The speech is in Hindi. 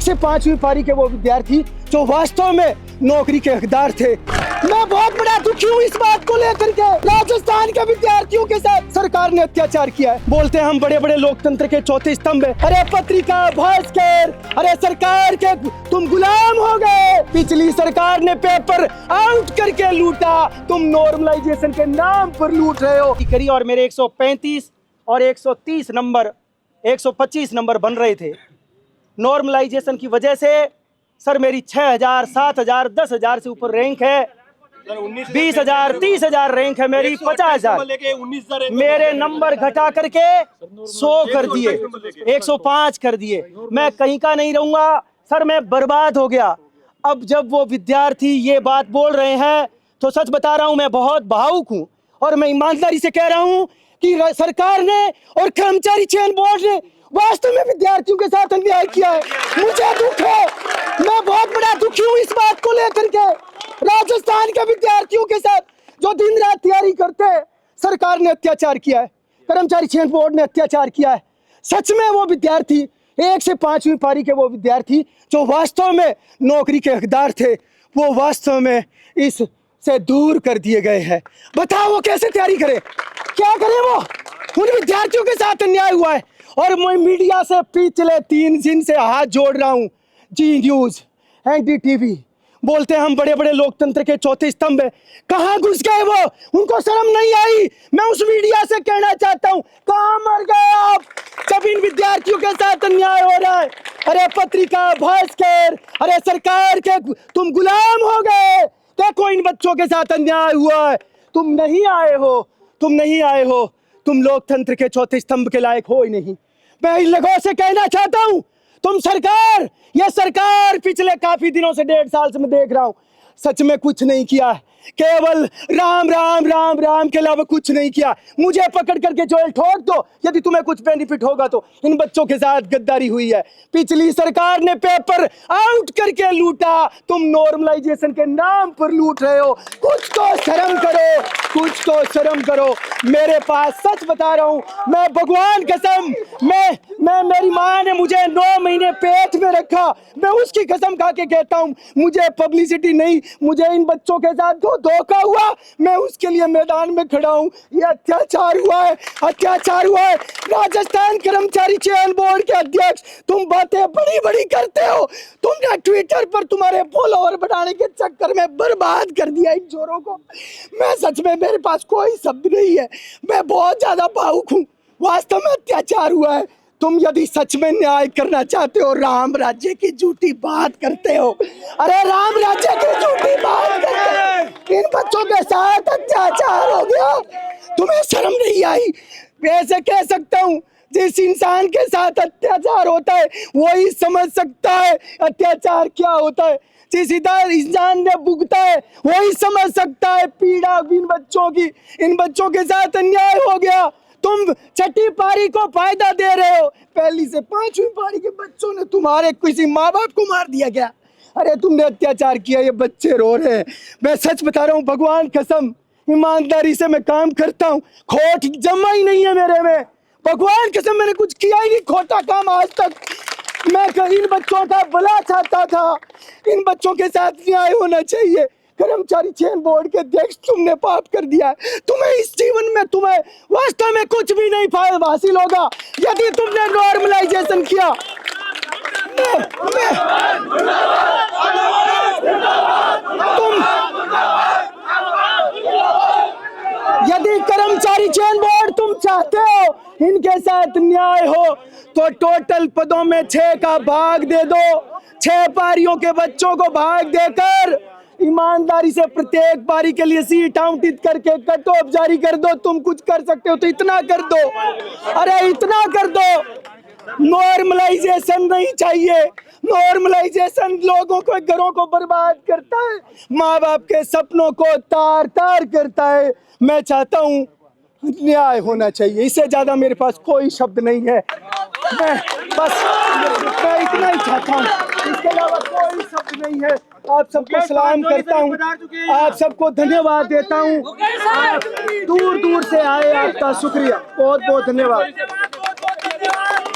से 5वीं पारी के वो विद्यार्थी जो वास्तव में नौकरी के हकदार थे। मैं बहुत बड़ा दुखी हूँ इस बात को लेकर के। राजस्थान के विद्यार्थियों के साथ सरकार ने अत्याचार किया है। बोलते हैं हम बड़े बड़े लोकतंत्र के चौथे स्तंभ है। अरे पत्रिका भास्कर, अरे सरकार के तुम गुलाम हो गए। पिछली सरकार ने पेपर आउट करके लूटा, तुम नॉर्मलाइजेशन के नाम पर लूट रहे हो। करी और मेरे 135 और 130 नंबर 125 नंबर बन रहे थे। नॉर्मलाइजेशन की वजह से सर मेरी 6000, 7000, 10000 से ऊपर रैंक है, 20,000, 30,000 रैंक है मेरी, 50,000 मेरे नंबर घटा करके 100 कर दिए, 105 कर दिए। मैं कहीं का नहीं रहूंगा सर, मैं बर्बाद हो गया। अब जब वो विद्यार्थी ये बात बोल रहे हैं तो सच बता रहा हूं मैं बहुत भावुक हूं और मैं ईमानदारी से कह रहा हूं कि सरकार ने और कर्मचारी चयन बोर्ड ने वास्तव में विद्यार्थियों के साथ अन्याय किया है। मुझे दुख है, मैं बहुत बड़ा दुखी हूँ इस बात को लेकर के। राजस्थान के विद्यार्थियों के साथ जो दिन रात तैयारी करते हैं, सरकार ने अत्याचार किया है, कर्मचारी चयन बोर्ड ने अत्याचार किया है। सच में वो विद्यार्थी 1 से 5वीं पारी के वो विद्यार्थी जो वास्तव में नौकरी के हकदार थे, वो वास्तव में इस से दूर कर दिए गए हैं। बताओ वो कैसे तैयारी करे, क्या करे? वो उन विद्यार्थियों के साथ अन्याय हुआ है। और मैं मीडिया से पिछले 3 दिन से हाथ जोड़ रहा हूं। जी न्यूज, NDTV, बोलते हैं हम बड़े बड़े लोकतंत्र के चौथे स्तंभ है। कहां घुस गए वो? उनको शर्म नहीं आई? मैं उस मीडिया से कहना चाहता हूं, कहां मर गए आप जब इन विद्यार्थियों के साथ अन्याय हो रहा है? अरे पत्रिका भास्कर, अरे सरकार के तुम गुलाम हो गए। देखो इन बच्चों के साथ अन्याय हुआ है, तुम नहीं आए हो, तुम नहीं आए हो, तुम लोकतंत्र के चौथे स्तंभ के लायक हो ही नहीं। मैं इन लोगों से कहना चाहता हूं, तुम सरकार, ये सरकार पिछले काफी दिनों से 1.5 साल से मैं देख रहा हूं, सच में कुछ नहीं किया, केवल राम राम राम राम के अलावा कुछ नहीं किया। मुझे पकड़ करके जेल ठोक दो यदि तुम्हें कुछ बेनिफिट होगा तो। इन बच्चों के साथ गद्दारी हुई है। पिछली सरकार ने पेपर आउट करके लूटा, तुम नॉर्मलाइजेशन के नाम पर लूट रहे हो। कुछ तो शर्म करो, कुछ तो शर्म करो। मेरे पास सच बता रहा हूं, मैं भगवान कसम, मैं मेरी माँ ने मुझे 9 महीने पेट में रखा, मैं उसकी कसम खा के कहता हूं, मुझे पब्लिसिटी नहीं, मुझे इन बच्चों के साथ जो धोखा हुआ मैं उसके लिए मैदान में खड़ा हूं। ये अत्याचार हुआ है, अत्याचार हुआ है। राजस्थान कर्मचारी चयन बोर्ड के अध्यक्ष, तुम बातें बड़ी बड़ी करते हो, तुमने ट्विटर पर तुम्हारे फॉलोअर बढ़ाने के चक्कर में बर्बाद कर दिया इन चोरों को। मैं सच में, मेरे पास कोई शब्द नहीं है, मैं बहुत ज्यादा भावुक हूँ। वास्तव में अत्याचार हुआ है। तुम यदि सच में न्याय करना चाहते हो, राम राज्य की झूठी बात करते हो। अरे राम राज्य की झूठी बात करते हो, इन बच्चों के साथ अत्याचार हो गया, तुम्हें शर्म नहीं आई? ऐसे कह सकता हूँ, जिस इंसान के साथ अत्याचार होता है वही समझ सकता है अत्याचार क्या होता है। जिस इंसान ने भुगता है वही समझ सकता है पीड़ा इन बच्चों की। इन बच्चों के साथ अन्याय हो गया, तुम छठी पारी को फायदा दे रहे हो। पहली से 5वीं पारी के बच्चों ने तुम्हारे किसी माँ बाप को मार दिया गया। अरे तुमने अत्याचार किया, ये बच्चे रो रहे हैं। मैं सच बता रहा हूँ, भगवान कसम, ईमानदारी से मैं काम करता हूँ, खोट जमा ही नहीं है मेरे में। भगवान कसम, मैंने कुछ किया ही नहीं खोटा काम आज तक। मैं इन बच्चों का भला चाहता था, इन बच्चों के साथ न्याय होना चाहिए। कर्मचारी चयन बोर्ड के अध्यक्ष, तुमने पाप कर दिया। तुम्हें इस जीवन में, तुम्हें वास्तव में कुछ भी नहीं फायदा हासिल होगा यदि तुमने नॉर्मलाइजेशन किया। यदि कर्मचारी चयन बोर्ड तुम चाहते हो इनके साथ न्याय हो तो टोटल पदों में 6 का भाग दे दो। 6 पारियों के बच्चों को भाग देकर ईमानदारी से प्रत्येक पारी के लिए सीट आवंटित करके कट ऑफ जारी कर दो। तुम कुछ कर सकते हो तो इतना कर दो, अरे इतना कर दो। नॉर्मलाइजेशन नहीं चाहिए। नॉर्मलाइजेशन लोगों को, घरों को बर्बाद करता है, माँ बाप के सपनों को तार तार करता है। मैं चाहता हूँ न्याय होना चाहिए, इससे ज्यादा मेरे पास कोई शब्द नहीं है। मैं इतना ही चाहता हूँ, इसके अलावा कोई शब्द नहीं है। आप सबको सलाम करता हूँ, आप सबको धन्यवाद देता हूँ। आप दूर दूर से आए, आपका शुक्रिया, बहुत बहुत धन्यवाद।